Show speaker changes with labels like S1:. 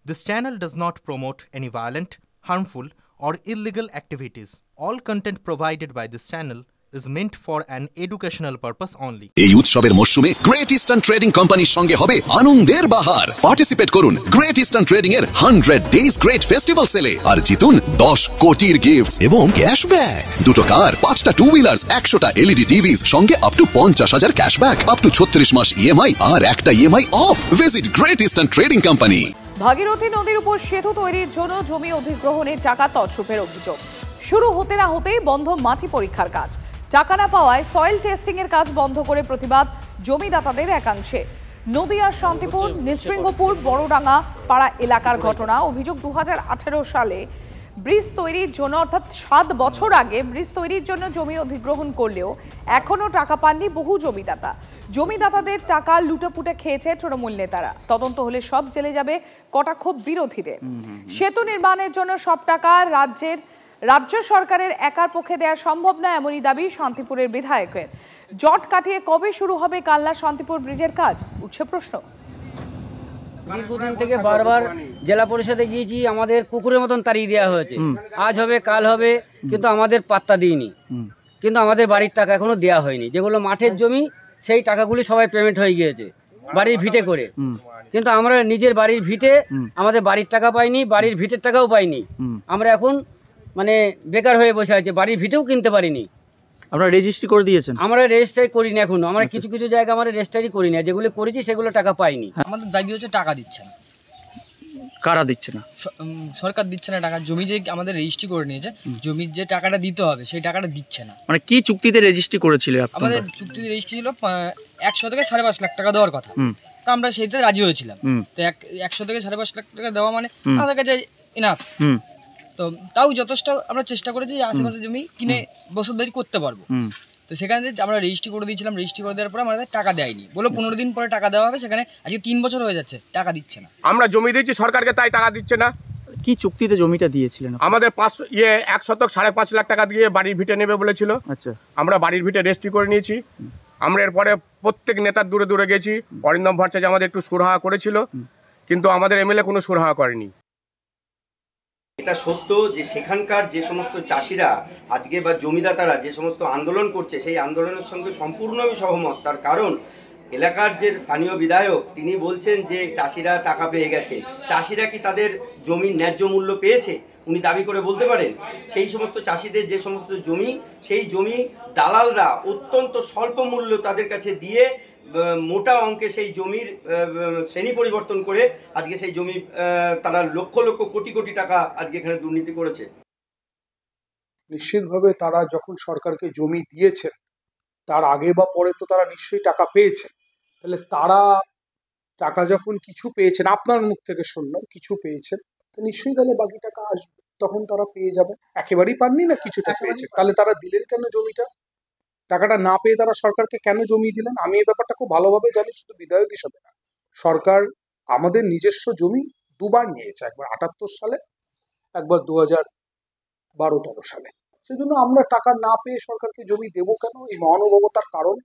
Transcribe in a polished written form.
S1: This channel does not promote any violent, harmful, or illegal activities. All content provided by this channel is meant for an educational purpose only.
S2: এই উৎসবের মরশুমে great Eastern trading কোম্পানির সঙ্গে হবে আনন্দের বাহার। Participate করুন great Eastern trading এর 100 days great festival সেলে আর জিতুন 10 কোটির গিফটস এবং ক্যাশব্যাক। দুটো কার, 5টা টু হুইলার্স, 100টা এলইডি টিভিস, সঙ্গে up to 50,000 cashback, up to 36 মাস ইএমআই আর একটা EMI off. Visit Great Eastern Trading Company.
S3: Bhagirathi নদীর উপর সেতু তৈরির জন্য জমি অধিগ্রহণের টাকা তছরূপের অভিযোগ। শুরু হতে না হতেই বন্ধ মাটি পরীক্ষার কাজ। টাকা না পাওয়ায় সয়েল টেস্টিং এর কাজ বন্ধ করে প্রতিবাদ জমিদাতাদের একাংশে। নদিয়ার শান্তিপুর, নৃসিংহপুর, বড়ডাঙ্গা পাড়া এলাকার ঘটনা। অভিযোগ 2018 সালে ব্রিজ তৈরির জন্য, অর্থাৎ 7 বছর আগে ব্রিজ তৈরির জন্য জমি অধিগ্রহণ করলেও এখনো টাকা পাননি বহু জমিদাতা। জমিদাতাদের টাকা লুটেপুটে খেয়েছে তৃণমূল নেতারা। তদন্ত হলে সব জেলে যাবে কটাক্ষ বিরোধীদের। সেতু নির্মাণের জন্য সব টাকা রাজ্য সরকারের একার পক্ষে দেওয়া সম্ভব না, এমনই দাবি শান্তিপুরের বিধায়কের। জট কাটিয়ে কবে শুরু হবে কালনা শান্তিপুর ব্রিজের কাজ, উঠছে প্রশ্ন।
S4: দীর্ঘদিন থেকে বারবার জেলা পরিষদে গিয়েছি, আমাদের কুকুরের মতন তাড়িয়ে দেওয়া হয়েছে। আজ হবে কাল হবে, কিন্তু আমাদের পাত্তা দিইনি। কিন্তু আমাদের বাড়ির টাকা এখনো দেওয়া হয়নি। যেগুলো মাঠের জমি সেই টাকাগুলি সবাই পেমেন্ট হয়ে গিয়েছে বাড়ির ভিটে করে, কিন্তু আমরা নিজের বাড়ির ভিটে আমাদের বাড়ির টাকা পাইনি, বাড়ির ভিটের টাকাও পাইনি। আমরা এখন মানে বেকার হয়ে বসে আছে, বাড়ির ভিটেও কিনতে পারিনি।
S5: আপনারা রেজিস্ট্রি করে দিয়েছেন?
S4: আমরা রেজিস্ট্রি করিনি এখনো। আমরা কিছু কিছু জায়গা আমরা রেজিস্ট্রি করিনি, যেগুলো করেছি সেগুলো টাকা পাইনি।
S6: আমাদের দাবি হচ্ছে টাকা দিচ্ছে না।
S5: কারা দিচ্ছে না?
S6: সরকার দিচ্ছে না টাকা। জমি যে আমাদের রেজিস্ট্রি করে নিয়েছে, জমির যে টাকাটা দিতে হবে সেই টাকাটা দিচ্ছে না।
S5: মানে কি চুক্তিতে রেজিস্ট্রি করেছিল?
S6: আমাদের চুক্তিতে রেজিস্ট্রি ছিল 100 থেকে 5.5 লাখ টাকা দেওয়ার কথা। তো আমরা সেইতে রাজি হয়েছিলাম। তো 100 থেকে 5.5 লাখ টাকা দেওয়া মানে আমাদের কাছে ইনাফ। তো তাও যথেষ্ট আমরা চেষ্টা করেছি যে আশেপাশে জমি কিনে বসতবাড়ি করতে পারবো। তো সেখানে আমরা রেজিস্ট্রি করে দিয়েছিলাম। রেজিস্ট্রি করে দেওয়ার পরে আমাদের টাকা দেয়নি, বলো 15 দিন পরে টাকা দেওয়া হবে। সেখানে আজকে 3 বছর হয়ে যাচ্ছে, টাকা দিচ্ছে না।
S7: আমরা জমি দিয়েছি সরকারকে, তাই টাকা দিচ্ছে না।
S5: কি চুক্তিতে জমিটা দিয়েছিলেন?
S7: আমাদের 1 শতক 5.5 লাখ টাকা দিয়ে বাড়ির ভিটে নেবে বলেছিল। আচ্ছা, আমরা বাড়ির ভিটে রেজিস্ট্রি করে নিয়েছি। আমরা এরপরে প্রত্যেক নেতার দূরে দূরে গেছি। অরিন্দম ভট্টাচার্য আমাদের একটু সুরাহা করেছিল, কিন্তু আমাদের এমএলএ কোনো সুরাহা করেনি।
S8: এটা সত্য যে সেখানকার যে সমস্ত চাষিরা আজকে বা জমিদাতারা যে সমস্ত আন্দোলন করছে, সেই আন্দোলনের সঙ্গে সম্পূর্ণ আমি সহমত। তার কারণ এলাকার যে স্থানীয় বিধায়ক তিনি বলছেন যে চাষিরা টাকা পেয়ে গেছে। চাষিরা কি তাদের জমির ন্যায্য মূল্য পেয়েছে উনি দাবি করে বলতে পারেন? সেই সমস্ত চাষিদের যে সমস্ত জমি, সেই জমি দালালরা অত্যন্ত স্বল্প মূল্য তাদের কাছে দিয়ে মোটা অঙ্কে সেই জমির শ্রেণী পরিবর্তন করে আজকে সেই জমি তারা লক্ষ লক্ষ কোটি কোটি টাকা আজকে এখানে দুর্নীতি করেছে।
S9: নিশ্চিতভাবে তারা যখন সরকারকে জমি দিয়েছেন তার আগে বা পরে তো তারা নিশ্চয়ই টাকা পেয়েছেন। তাহলে তারা টাকা যখন কিছু পেয়েছেন, আপনার মুখ থেকে শুনলাম কিছু পেয়েছেন, তো নিশ্চয়ই তাহলে বাকি টাকা আসবে, তখন তারা পেয়ে যাবে। একেবারেই পাননি না, কিছুটা পেয়েছে, তাহলে তারা দিলেন কেন জমিটা? টাকাটা না পেয়ে তারা সরকারকে কেন জমি দিলেন? আমি এই ব্যাপারটা খুব ভালোভাবে জানি, শুধু বিধায়ক হিসাবে না। সরকার আমাদের নিজস্ব জমি দুবার নিয়েছে, একবার 78 সালে, একবার 2012-13 সালে। সেজন্য আমরা টাকা না পেয়ে সরকারকে জমি দেবো কেন? এই মহানুভবতার কারণ